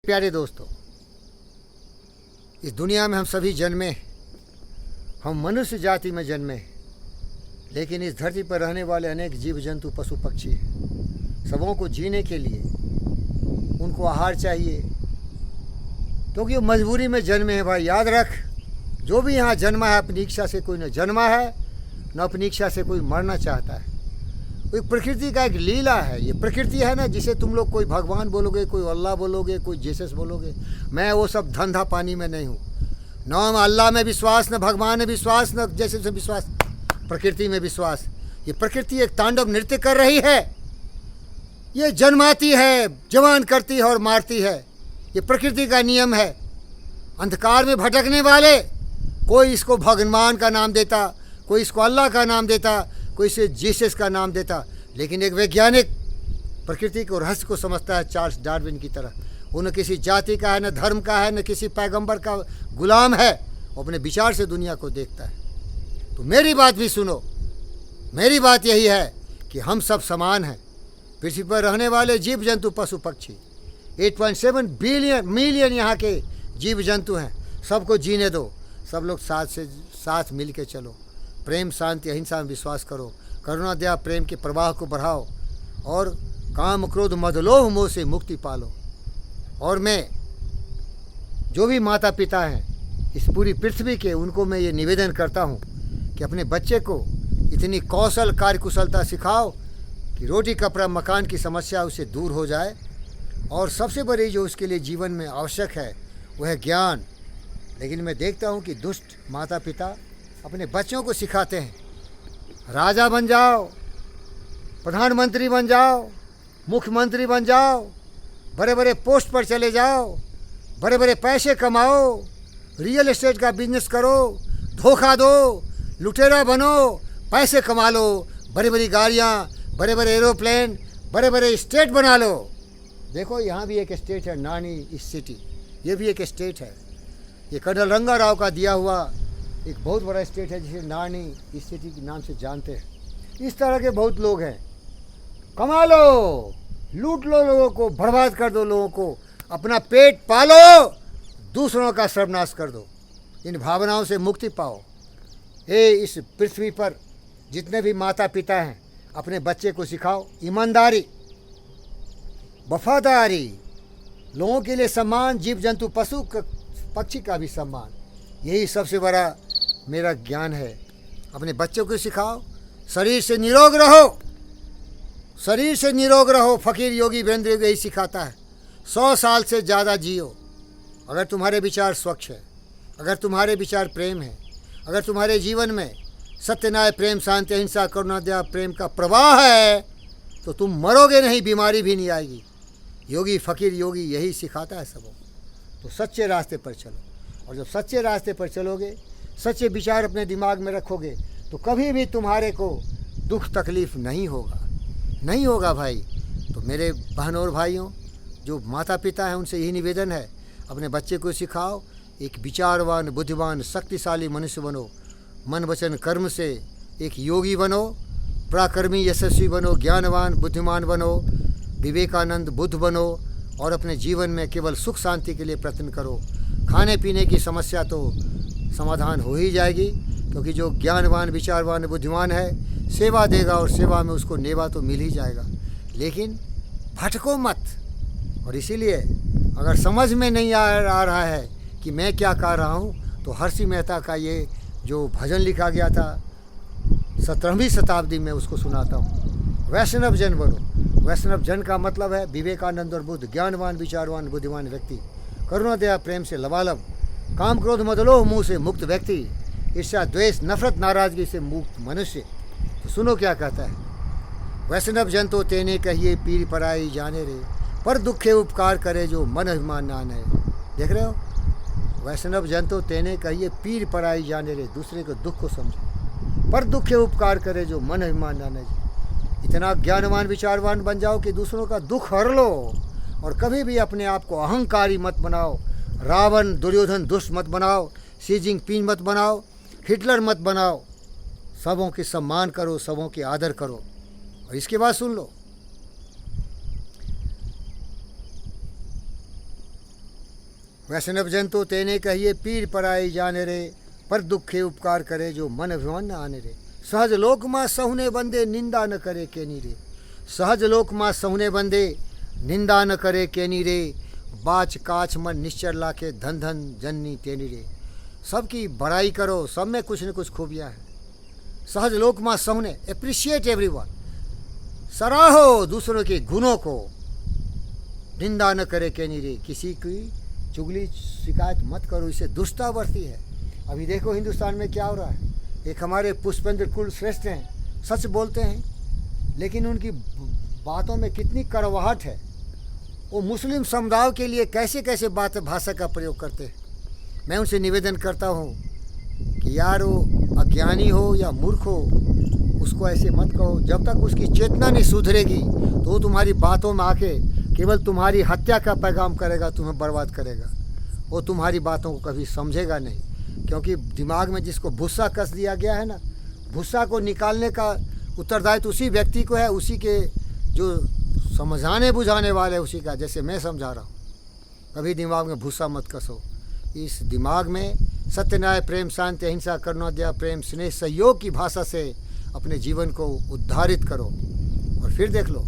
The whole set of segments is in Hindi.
प्यारे दोस्तों, इस दुनिया में हम सभी जन्मे, हम मनुष्य जाति में जन्मे, लेकिन इस धरती पर रहने वाले अनेक जीव जंतु पशु पक्षी हैं। सबों को जीने के लिए उनको आहार चाहिए, क्योंकि वो मजबूरी में जन्मे हैं। भाई याद रख, जो भी यहाँ जन्मा है अपनी इच्छा से कोई न जन्मा है, न अपनी इच्छा से कोई मरना चाहता है। कोई प्रकृति का एक लीला है। ये प्रकृति है ना, जिसे तुम लोग कोई भगवान बोलोगे, कोई अल्लाह बोलोगे, कोई जीसस बोलोगे। मैं वो सब धंधा पानी में नहीं हूँ। न अल्लाह में विश्वास, न भगवान में विश्वास, न जैसे से विश्वास, प्रकृति में विश्वास। ये प्रकृति एक तांडव नृत्य कर रही है। ये जन्माती है, जवान करती है और मारती है। ये प्रकृति का नियम है। अंधकार में भटकने वाले, कोई इसको भगवान का नाम देता, कोई इसको अल्लाह का नाम देता, कोई इसे जीसस का नाम देता, लेकिन एक वैज्ञानिक प्रकृति को रहस्य को समझता है, चार्ल्स डार्विन की तरह। वो न किसी जाति का है, न धर्म का है, न किसी पैगंबर का गुलाम है। वो अपने विचार से दुनिया को देखता है। तो मेरी बात भी सुनो। मेरी बात यही है कि हम सब समान हैं। पृथ्वी पर रहने वाले जीव जंतु पशु पक्षी 8.7 मिलियन यहाँ के जीव जंतु हैं। सबको जीने दो। सब लोग साथ मिल के चलो। प्रेम, शांति, अहिंसा में विश्वास करो। करुणा, दया, प्रेम के प्रवाह को बढ़ाओ और काम, क्रोध, मद, लोभ, मोह से मुक्ति पालो। और मैं, जो भी माता पिता हैं इस पूरी पृथ्वी के, उनको मैं ये निवेदन करता हूँ कि अपने बच्चे को इतनी कौशल, कार्यकुशलता सिखाओ कि रोटी, कपड़ा, मकान की समस्या उससे दूर हो जाए। और सबसे बड़ी जो उसके लिए जीवन में आवश्यक है वह है ज्ञान। लेकिन मैं देखता हूँ कि दुष्ट माता पिता अपने बच्चों को सिखाते हैं, राजा बन जाओ, प्रधानमंत्री बन जाओ, मुख्यमंत्री बन जाओ, बड़े बड़े पोस्ट पर चले जाओ, बड़े बड़े पैसे कमाओ, रियल एस्टेट का बिजनेस करो, धोखा दो, लुटेरा बनो, पैसे कमा लो, बड़ी बड़ी गाड़ियाँ, बड़े बड़े एरोप्लेन, बड़े बड़े स्टेट बना लो। देखो यहाँ भी एक स्टेट है, नानी इस सिटी, ये भी एक स्टेट है। ये कर्नल रंगा राव का दिया हुआ एक बहुत बड़ा स्टेट है, जिसे नानी इस सिटी के नाम से जानते हैं। इस तरह के बहुत लोग हैं। कमा लो, लूट लो लोगों को, बर्बाद कर दो लोगों को, अपना पेट पालो, दूसरों का सर्वनाश कर दो। इन भावनाओं से मुक्ति पाओ। इस पृथ्वी पर जितने भी माता पिता हैं, अपने बच्चे को सिखाओ ईमानदारी, वफादारी, लोगों के लिए सम्मान, जीव जंतु पशु पक्षी का भी सम्मान। यही सबसे बड़ा मेरा ज्ञान है। अपने बच्चों को सिखाओ, शरीर से निरोग रहो, शरीर से निरोग रहो। फकीर योगी वीरेंद्र यही सिखाता है। 100 साल से ज़्यादा जियो। अगर तुम्हारे विचार स्वच्छ है, अगर तुम्हारे विचार प्रेम है, अगर तुम्हारे जीवन में सत्य, न्याय, प्रेम, शांति, अहिंसा, करुणा, दया, प्रेम का प्रवाह है, तो तुम मरोगे नहीं, बीमारी भी नहीं आएगी। योगी, फकीर योगी यही सिखाता है सबों। तो सच्चे रास्ते पर चलो। और जब सच्चे रास्ते पर चलोगे, सच्चे विचार अपने दिमाग में रखोगे, तो कभी भी तुम्हारे को दुख तकलीफ़ नहीं होगा, नहीं होगा भाई। तो मेरे बहनों और भाइयों, जो माता पिता हैं, उनसे यही निवेदन है, अपने बच्चे को सिखाओ, एक विचारवान, बुद्धिमान, शक्तिशाली मनुष्य बनो। मन, वचन, कर्म से एक योगी बनो, पराक्रमी, यशस्वी बनो, ज्ञानवान, बुद्धिमान बनो, विवेकानंद, बुद्ध बनो। और अपने जीवन में केवल सुख शांति के लिए प्रयत्न करो। खाने पीने की समस्या तो समाधान हो ही जाएगी, क्योंकि जो ज्ञानवान, विचारवान, बुद्धिमान है, सेवा देगा और सेवा में उसको नेवा तो मिल ही जाएगा। लेकिन भटको मत। और इसीलिए अगर समझ में नहीं आ रहा है कि मैं क्या कर रहा हूँ, तो हर्षि मेहता का ये जो भजन लिखा गया था 17वीं शताब्दी में, उसको सुनाता हूँ। वैष्णव जन बनो। वैष्णव जन का मतलब है विवेकानंद और बुद्ध, ज्ञानवान, विचारवान, बुद्धिमान व्यक्ति, करुणा, दया, प्रेम से लबालब, काम, क्रोध, मद, लोभ, मोह से मुक्त व्यक्ति, ईर्ष्या, द्वेष, नफरत, नाराजगी से मुक्त मनुष्य। तो सुनो क्या कहता है। वैष्णव जन तो तेने कहिए पीर पराई जाने रे, पर दुखे उपकार करे जो मन अभिमान नान है। देख रहे हो, वैष्णव जन तो तेने कहिए पीर पराई जाने रे, दूसरे के दुख को समझे, पर दुखे उपकार करे जो मन अभिमान नान है। इतना ज्ञानवान, विचारवान बन जाओ कि दूसरों का दुख हर लो। और कभी भी अपने आप को अहंकारी मत बनाओ। रावण, दुर्योधन, दुष्ट मत बनाओ। शी जिनपिंग मत बनाओ। हिटलर मत बनाओ। सबों के सम्मान करो, सबों के आदर करो। और इसके बाद सुन लो, वैष्णव जन तो तेने कहिए पीर पराई जाने रे, पर दुखे उपकार करे जो मन अभिमान न आने रे। सहज लोक माँ सहुने बंदे निंदा न करे केनी रे, सहज लोक माँ सहुने बंदे निंदा न करे केनी रे। बाच काच मन निश्चर लाके धन धन जननी तेनी रे। सबकी बड़ाई करो, सब में कुछ न कुछ खूबियाँ हैं। सहज लोक माँ सहुने, एप्रिशिएट एवरीवन, सराहो दूसरों के गुणों को, निंदा न करे केनी रे। किसी की चुगली शिकायत मत करो, इससे दुष्टता बढ़ती है। अभी देखो हिंदुस्तान में क्या हो रहा है। एक हमारे पुष्पेंद्र कुल श्रेष्ठ हैं, सच बोलते हैं, लेकिन उनकी बातों में कितनी कड़वाहट है। वो मुस्लिम समुदाय के लिए कैसे कैसे बात भाषा का प्रयोग करते हैं। मैं उनसे निवेदन करता हूँ कि यार वो अज्ञानी हो या मूर्ख हो, उसको ऐसे मत कहो। जब तक उसकी चेतना नहीं सुधरेगी तो वो तुम्हारी बातों में आके केवल तुम्हारी हत्या का पैगाम करेगा, तुम्हें बर्बाद करेगा। वो तुम्हारी बातों को कभी समझेगा नहीं, क्योंकि दिमाग में जिसको भूसा कस दिया गया है ना, भूसा को निकालने का उत्तरदायित्व उसी व्यक्ति को है, उसी के जो समझाने बुझाने वाले उसी का। जैसे मैं समझा रहा हूँ, कभी दिमाग में भूसा मत कसो। इस दिमाग में सत्य, न्याय, प्रेम, शांति, अहिंसा, करुणा, दया, प्रेम, स्नेह, सहयोग की भाषा से अपने जीवन को उद्धारित करो। और फिर देख लो,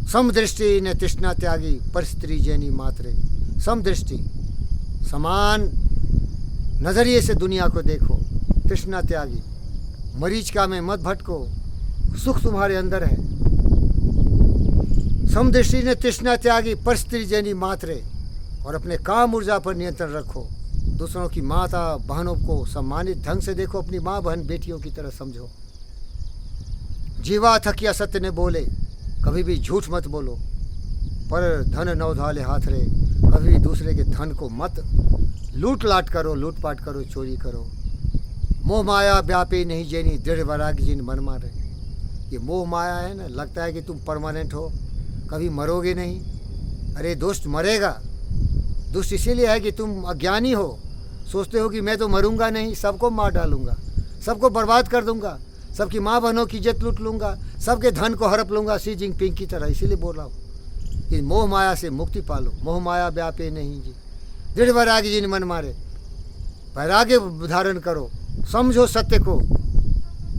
समदृष्टि ने तृष्णा त्यागी परिस्त्री जैनी मात्रे। समदृष्टि, समान नज़रिए से दुनिया को देखो, तृष्णा त्यागी, मरीचिका में मत भटको, सुख तुम्हारे अंदर है। समदृष्टि ने तृष्णा त्यागी परिस्त्री जैनी मात्रे। और अपने काम ऊर्जा पर नियंत्रण रखो। दूसरों की माता बहनों को सम्मानित ढंग से देखो, अपनी माँ बहन बेटियों की तरह समझो। जीवा थकिया सत्य ने बोले, कभी भी झूठ मत बोलो। पर धन नौधाले हाथ रे, कभी भी दूसरे के धन को मत लूट लाट करो, लूटपाट करो, चोरी करो। मोह माया व्यापी नहीं जेनी दृढ़ वैराग्य जिन मन मारे। ये मोह माया है ना, लगता है कि तुम परमानेंट हो, कभी मरोगे नहीं। अरे दोस्त, मरेगा। दुष्ट इसीलिए है कि तुम अज्ञानी हो, सोचते हो कि मैं तो मरूंगा नहीं, सबको मार डालूंगा, सबको बर्बाद कर दूंगा, सबकी माँ बहनों की इज्जत लूट लूँगा, सबके धन को हड़प लूँगा, सी जिनपिंग की तरह। इसीलिए बोल रहा हूँ कि मोह माया से मुक्ति पालो। मोह माया व्यापे नहीं जी दृढ़ वैराग्य जिन मन मारे। वैराग्य धारण करो, समझो सत्य को,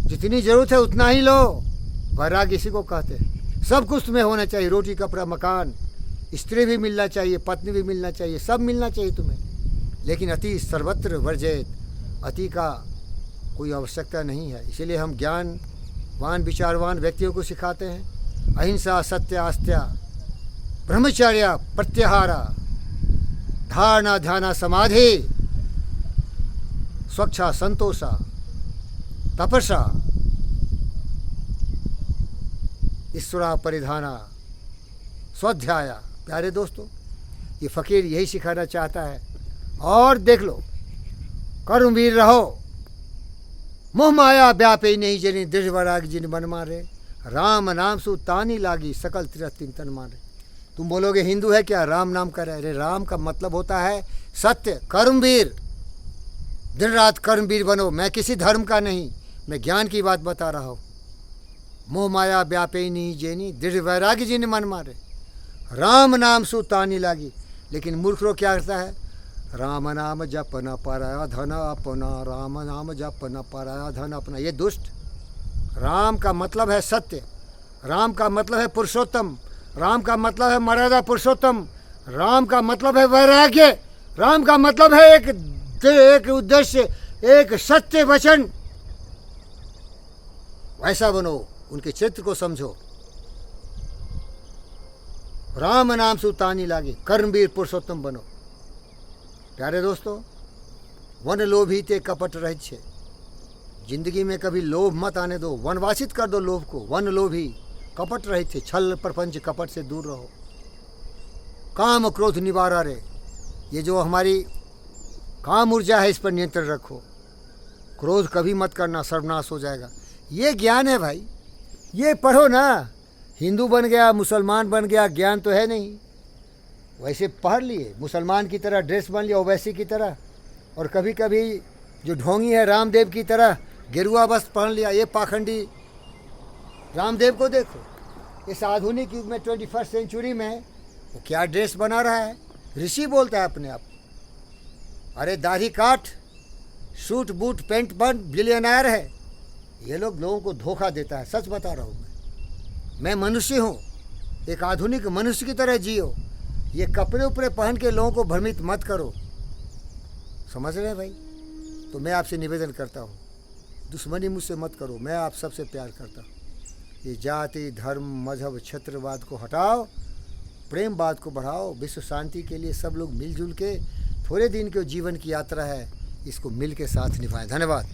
जितनी जरूरत है उतना ही लो। वैराग्य इसी को कहते हैं। सब कुछ तुम्हें होना चाहिए, रोटी कपड़ा मकान, स्त्री भी मिलना चाहिए, पत्नी भी मिलना चाहिए, सब मिलना चाहिए तुम्हें। लेकिन अति सर्वत्र वर्जित, अति का कोई आवश्यकता नहीं है। इसीलिए हम ज्ञानवान विचारवान व्यक्तियों को सिखाते हैं अहिंसा, सत्य, आस्त्या, ब्रह्मचर्य, प्रत्याहारा, धारणा, ध्यान, समाधि, स्वच्छा, संतोषा, तपस्या, ईश्वरा परिधाना, स्वाध्याय। प्यारे दोस्तों, ये फ़कीर यही सिखाना चाहता है। और देख लो, कर्मवीर रहो, मोह माया व्यापे नहीं जनी दृढ़ वैराग्य जिन मन मारे। राम नाम सु तानी लागी सकल तीरथ तन मारे। तुम बोलोगे हिंदू है क्या, राम नाम कर रहे। अरे राम का मतलब होता है सत्य, कर्मवीर। दिन रात कर्मवीर बनो। मैं किसी धर्म का नहीं, मैं ज्ञान की बात बता रहा हूँ। मोह माया व्यापे नहीं जेनी दृढ़ वैराग्य जिन मन मारे। राम नाम सु तानी लागी। लेकिन मूर्ख लोग क्या करता है, राम नाम जप न पराया धन अपना, राम नाम जप न पराया धन अपना। ये दुष्ट। राम का मतलब है सत्य, राम का मतलब है पुरुषोत्तम, राम का मतलब है मर्यादा पुरुषोत्तम, राम का मतलब है वैराग्य, राम का मतलब है एक उद्देश्य, एक सत्य वचन। वैसा बनो, उनके चित्र को समझो। राम नाम सुतानी लागे, कर्मवीर पुरुषोत्तम बनो। प्यारे दोस्तों, वन लोभी ते कपट रहित छे। जिंदगी में कभी लोभ मत आने दो, वनवासित कर दो लोभ को। वन लोभी कपट रहित छे, छल प्रपंच कपट से दूर रहो। काम क्रोध निवारा रे, ये जो हमारी काम ऊर्जा है इस पर नियंत्रण रखो। क्रोध कभी मत करना, सर्वनाश हो जाएगा। ये ज्ञान है भाई, ये पढ़ो ना। हिंदू बन गया, मुसलमान बन गया, ज्ञान तो है नहीं। वैसे पढ़ लिए, मुसलमान की तरह ड्रेस बन लिया, ओवैसी की तरह। और कभी कभी जो ढोंगी है रामदेव की तरह गेरुआ बस पहन लिया। ये पाखंडी रामदेव को देखो, इस आधुनिक युग में 21st सेंचुरी में वो क्या ड्रेस बना रहा है। ऋषि बोलता है अपने आप, अरे दाढ़ी काट, सूट बूट पेंट बन, बिलियनर है, ये लोग लोगों को धोखा देता है। सच बता रहा हूँ मैं मनुष्य हूँ, एक आधुनिक मनुष्य की तरह जियो। ये कपड़े उपड़े पहन के लोगों को भ्रमित मत करो, समझ रहे हैं भाई? तो मैं आपसे निवेदन करता हूँ, दुश्मनी मुझसे मत करो, मैं आप सबसे प्यार करता हूँ। ये जाति धर्म मजहब क्षेत्रवाद को हटाओ, प्रेमवाद को बढ़ाओ। विश्व शांति के लिए सब लोग मिलजुल के, थोड़े दिन के जीवन की यात्रा है, इसको मिल के साथ निभाएं। धन्यवाद।